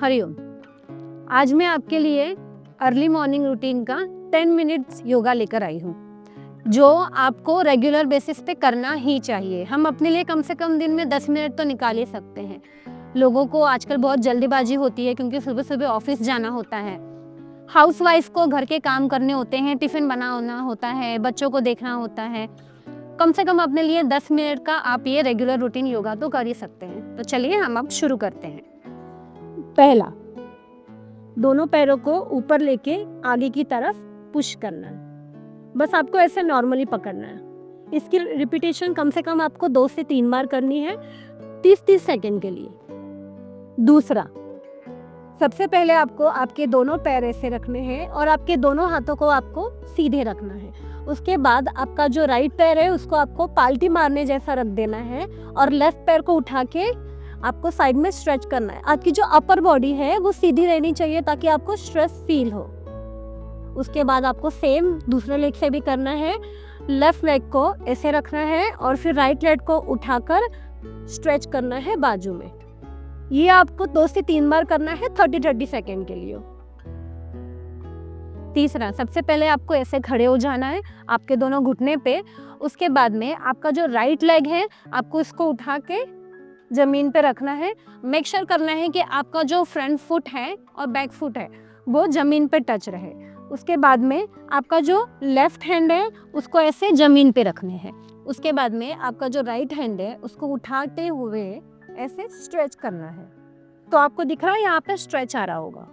हरिओम। आज मैं आपके लिए अर्ली मॉर्निंग रूटीन का 10 मिनट्स योगा लेकर आई हूँ, जो आपको रेगुलर बेसिस पे करना ही चाहिए। हम अपने लिए कम से कम दिन में 10 मिनट तो निकाल ही सकते हैं। लोगों को आजकल बहुत जल्दीबाजी होती है क्योंकि सुबह सुबह ऑफिस जाना होता है। हाउसवाइफ को घर के काम करने होते हैं, टिफ़िन बनाना होता है, बच्चों को देखना होता है। कम से कम अपने लिए 10 मिनट का आप ये रेगुलर रूटीन योगा तो कर ही सकते हैं। तो चलिए हम अब शुरू करते हैं। पहला, दोनों पैरों को ऊपर लेके आगे की तरफ पुश करना है। बस आपको ऐसे नॉर्मली पकड़ना है। इसकी रिपीटेशन कम से कम आपको 2 से 3 बार करनी है, 30-30 सेकेंड के लिए। दूसरा, सबसे पहले आपको आपके दोनों पैर ऐसे रखने हैं और आपके दोनों हाथों को आपको सीधे रखना है। उसके बाद आपका जो राइट पैर है उसको आपको पाल्टी मारने जैसा रख देना है और लेफ्ट पैर को उठा के आपको साइड में स्ट्रेच करना है। आपकी जो अपर बॉडी है वो सीधी रहनी चाहिए ताकि आपको स्ट्रेस फील हो। उसके बाद आपको सेम दूसरे लेग से भी करना है। लेफ्ट लेग को ऐसे रखना है और फिर राइट लेग को उठाकर स्ट्रेच करना है बाजू में। ये आपको 2 से 3 बार करना है 30-30 सेकेंड के लिए। तीसरा, सबसे पहले आपको ऐसे खड़े हो जाना है आपके दोनों घुटने पे। उसके बाद में आपका जो राइट लेग है आपको इसको उठा के जमीन पे रखना है। मेक श्योर करना है कि आपका जो फ्रंट फुट है और बैक फुट है वो जमीन पे टच रहे। उसके बाद में आपका जो लेफ्ट हैंड है उसको ऐसे जमीन पे रखने हैं। उसके बाद में आपका जो राइट हैंड है उसको उठाते हुए ऐसे स्ट्रेच करना है। तो आपको दिख रहा है यहाँ पे स्ट्रेच आ रहा होगा।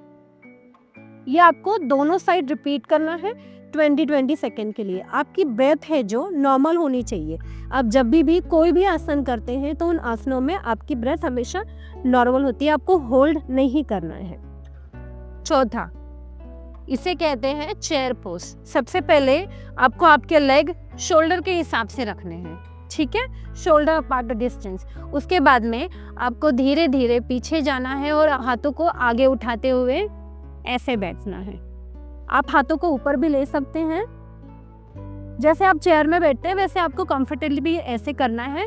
ये आपको दोनों साइड रिपीट करना है 20-20 सेकेंड के लिए। आपकी ब्रेथ है जो नॉर्मल होनी चाहिए। आप जब भी कोई भी आसन करते हैं तो उन आसनों में आपकी ब्रेथ हमेशा नॉर्मल होती है, आपको होल्ड नहीं करना है। चौथा, इसे कहते हैं चेयर पोज। सबसे पहले आपको आपके लेग शोल्डर के हिसाब से रखने हैं, ठीक है, शोल्डर अपार्ट डिस्टेंस। उसके बाद में आपको धीरे धीरे पीछे जाना है और हाथों को आगे उठाते हुए ऐसे बैठना है। आप हाथों को ऊपर भी ले सकते हैं। जैसे आप चेयर में बैठते हैं वैसे आपको कंफर्टेबली भी ऐसे करना है।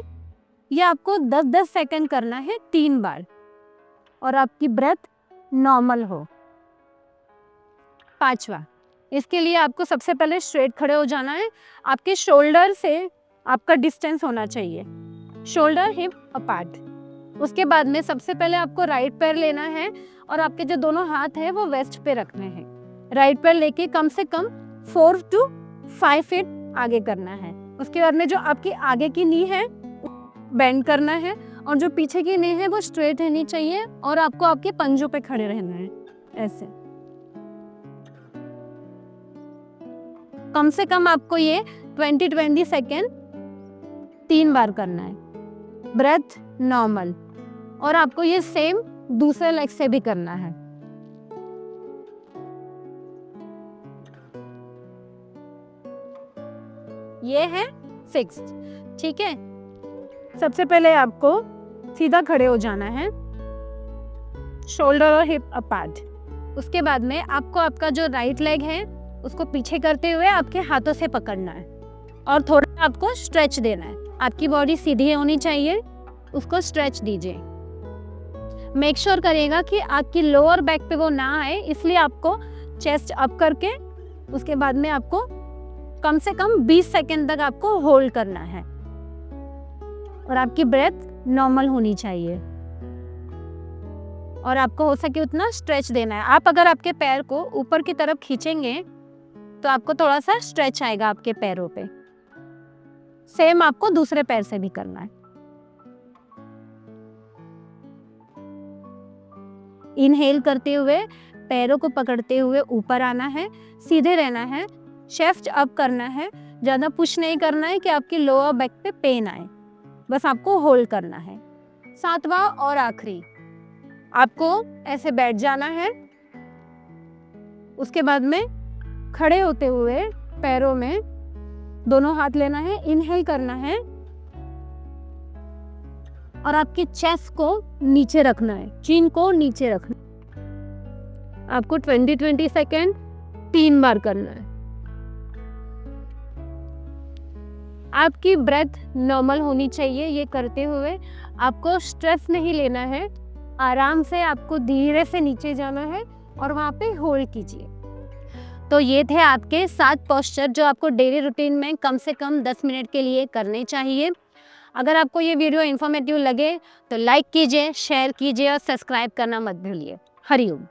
ये आपको 10-10 सेकेंड करना है 3 बार और आपकी ब्रेथ नॉर्मल हो। पांचवा, इसके लिए आपको सबसे पहले स्ट्रेट खड़े हो जाना है। आपके शोल्डर से आपका डिस्टेंस होना चाहिए, शोल्डर हिप अपार्ट। उसके बाद में सबसे पहले आपको राइट पैर लेना है और आपके जो दोनों हाथ है वो वेस्ट पे रखने हैं। राइट पैर लेके कम से कम 4 to 5 फीट आगे करना है। उसके बाद में जो आपकी आगे की नी है बेंड करना है और जो पीछे की नी है वो स्ट्रेट रहनी चाहिए और आपको आपके पंजों पे खड़े रहना है ऐसे। कम से कम आपको ये 20-20 सेकेंड 3 बार करना है, ब्रेथ नॉर्मल। और आपको ये सेम दूसरे लेग से भी करना है। ये है 6th, ठीक है। सबसे पहले आपको सीधा खड़े हो जाना है, शोल्डर और हिप अपार्ट। उसके बाद में आपको आपका जो राइट लेग है उसको पीछे करते हुए आपके हाथों से पकड़ना है और थोड़ा आपको स्ट्रेच देना है। आपकी बॉडी सीधी होनी चाहिए, उसको स्ट्रेच दीजिए। मेक श्योर करिएगा कि आपकी लोअर बैक पे वो ना आए, इसलिए आपको चेस्ट अप करके उसके बाद में आपको कम से कम 20 सेकेंड तक आपको होल्ड करना है और आपकी ब्रेथ नॉर्मल होनी चाहिए और आपको हो सके उतना स्ट्रेच देना है। आप अगर आपके पैर को ऊपर की तरफ खींचेंगे तो आपको थोड़ा सा स्ट्रेच आएगा आपके पैरों पे। सेम आपको दूसरे पैर से भी करना है। इनहेल करते हुए पैरों को पकड़ते हुए ऊपर आना है, सीधे रहना है, चेस्ट अप करना है। ज़्यादा पुश नहीं करना है कि आपकी लोअर बैक पे पेन आए, बस आपको होल्ड करना है। 7वां और आखिरी, आपको ऐसे बैठ जाना है। उसके बाद में खड़े होते हुए पैरों में दोनों हाथ लेना है, इनहेल करना है और आपकी चेस्ट को नीचे रखना है, चिन को नीचे रखना। आपको 20-20 सेकेंड 3 बार करना है। आपकी ब्रेथ नॉर्मल होनी चाहिए। ये करते हुए आपको स्ट्रेस नहीं लेना है, आराम से आपको धीरे से नीचे जाना है और वहाँ पे होल्ड कीजिए। तो ये थे आपके 7 पोस्चर जो आपको डेली रूटीन में कम से कम 10 मिनट के लिए करने चाहिए। अगर आपको ये वीडियो इन्फॉर्मेटिव लगे तो लाइक कीजिए, शेयर कीजिए और सब्सक्राइब करना मत भूलिए। हरि ओम।